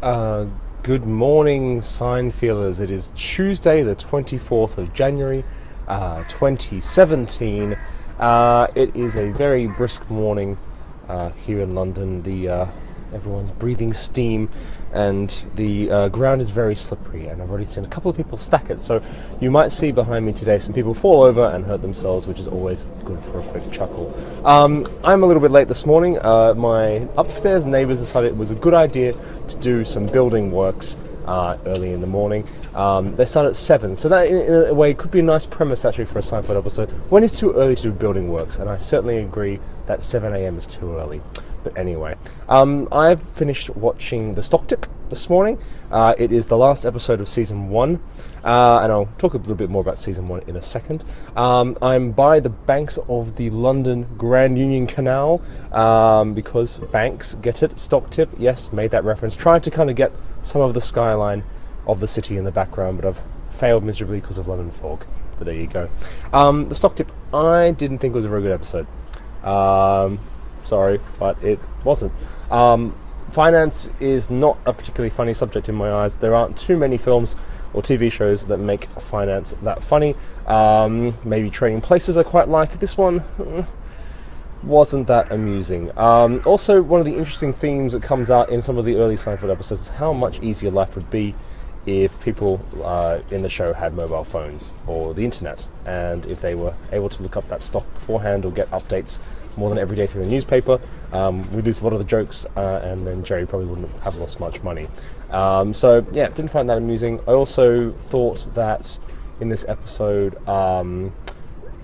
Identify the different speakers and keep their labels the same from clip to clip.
Speaker 1: Uh, Good morning, sign feelers. It is Tuesday, the 24th of January, 2017. It is a very brisk morning here in London. Everyone's breathing steam, and the ground is very slippery. And I've already seen a couple of people stack it. So you might see behind me today some people fall over and hurt themselves, which is always good for a quick chuckle. I'm a little bit late this morning. My upstairs neighbours decided it was a good idea to do some building works early in the morning. They start at 7, so that in a way could be a nice premise actually for a Seinfeld episode. When it's too early to do building works, and I certainly agree that 7 a.m. is too early. But anyway, I've finished watching The Stock Tip this morning. It is the last episode of season 1, and I'll talk a little bit more about season 1 in a second. I'm by the banks of the London Grand Union Canal, because banks, get it, Stock Tip, yes, made that reference. Tried to kind of get some of the skyline of the city in the background, but I've failed miserably because of London fog. But there you go. The Stock Tip, I didn't think it was a very good episode. Sorry, but it wasn't. Finance is not a particularly funny subject in my eyes. There aren't too many films or TV shows that make finance that funny. Maybe Trading Places I quite like. This one wasn't that amusing. Also, one of the interesting themes that comes out in some of the early Seinfeld episodes is how much easier life would be if people in the show had mobile phones or the internet, and if they were able to look up that stock beforehand or get updates more than every day through the newspaper. We'd lose a lot of the jokes, and then Jerry probably wouldn't have lost much money. So yeah, didn't find that amusing. I also thought that in this episode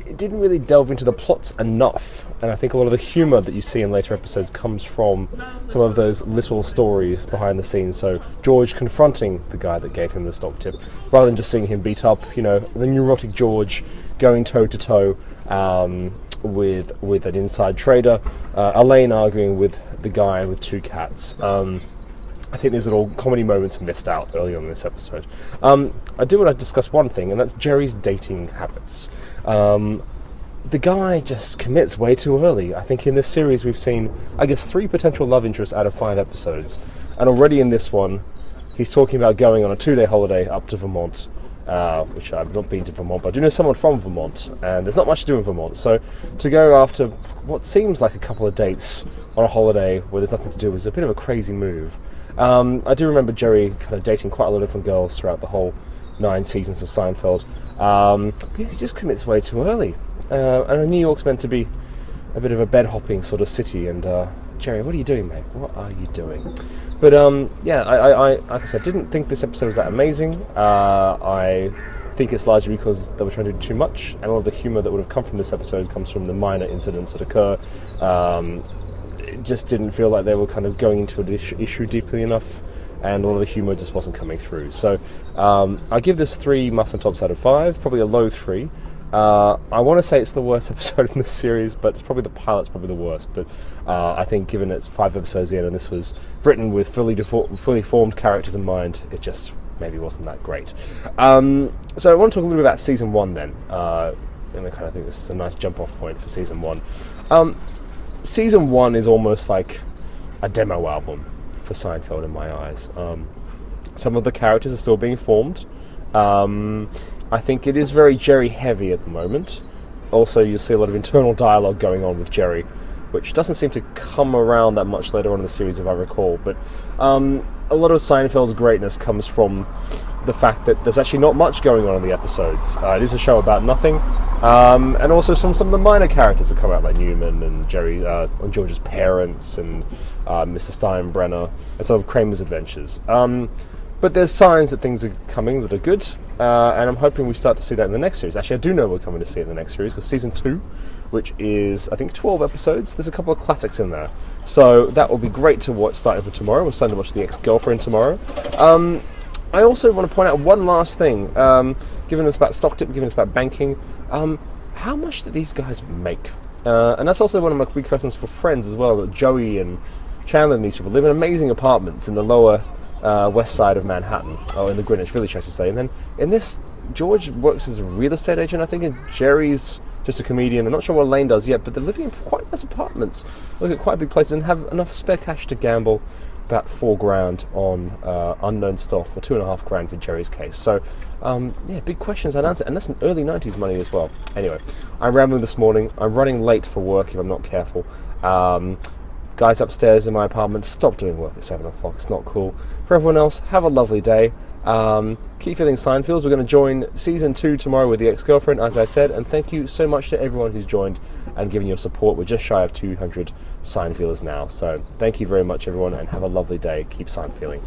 Speaker 1: it didn't really delve into the plots enough, and I think a lot of the humour that you see in later episodes comes from some of those little stories behind the scenes. So George confronting the guy that gave him the stock tip, rather than just seeing him beat up, the neurotic George going toe to toe with an inside trader, Elaine arguing with the guy with two cats. I think there's little comedy moments missed out early on in this episode. I do want to discuss one thing, and that's Jerry's dating habits. The guy just commits way too early. I think in this series we've seen, 3 potential love interests out of 5 episodes. And already in this one, he's talking about going on a 2-day holiday up to Vermont, which I've not been to Vermont, but I do know someone from Vermont, and there's not much to do in Vermont. So to go after what seems like a couple of dates on a holiday where there's nothing to do is a bit of a crazy move. I do remember Jerry kind of dating quite a lot of different girls throughout the whole 9 seasons of Seinfeld. He just commits way too early. And New York's meant to be a bit of a bed-hopping sort of city, and Jerry, what are you doing, mate? What are you doing? But I like I said, didn't think this episode was that amazing. I think it's largely because they were trying to do too much, and all of the humour that would have come from this episode comes from the minor incidents that occur. It just didn't feel like they were kind of going into an issue deeply enough, and a lot of the humour just wasn't coming through. So I give this 3 muffin tops out of 5, probably a low 3. I want to say it's the worst episode in this series, but it's probably the pilot's probably the worst. But I think given it's 5 episodes in and this was written with fully formed characters in mind, it just maybe wasn't that great. So I want to talk a little bit about season 1 then, and I kind of think this is a nice jump-off point for season 1. Season 1 is almost like a demo album for Seinfeld in my eyes. Some of the characters are still being formed. I think it is very Jerry heavy at the moment. Also, you'll see a lot of internal dialogue going on with Jerry, which doesn't seem to come around that much later on in the series, if I recall. But a lot of Seinfeld's greatness comes from the fact that there's actually not much going on in the episodes. It is a show about nothing, and also some of the minor characters that come out, like Newman and Jerry, and George's parents, and Mr. Steinbrenner, and some of Kramer's adventures. But there's signs that things are coming that are good, and I'm hoping we start to see that in the next series. Actually, I do know we're coming to see it in the next series, because season 2, which is, I think, 12 episodes, there's a couple of classics in there. So that will be great to watch starting for tomorrow. We're starting to watch The Ex-Girlfriend tomorrow. I also want to point out one last thing, given it's about stock tip, given it's about banking, how much do these guys make? And that's also one of my big questions for Friends as well, that Joey and Chandler and these people live in amazing apartments in the lower west side of Manhattan, or in the Greenwich Village, I should say. And then in this, George works as a real estate agent, I think, and Jerry's just a comedian. I'm not sure what Elaine does yet, but they're living in quite nice apartments, look at quite big places, and have enough spare cash to gamble about $4,000 on unknown stock, or $2,500 for Jerry's case. So, yeah, big questions unanswered, and that's an early 90s money as well. Anyway, I'm rambling this morning. I'm running late for work if I'm not careful. Guys upstairs in my apartment, stop doing work at 7 o'clock. It's not cool. For everyone else, have a lovely day. Keep feeling Seinfelds. We're going to join season 2 tomorrow with the ex-girlfriend, as I said, and thank you so much to everyone who's joined and given your support. We're just shy of 200 Seinfelders now, so thank you very much, everyone, and have a lovely day. Keep Seinfelding.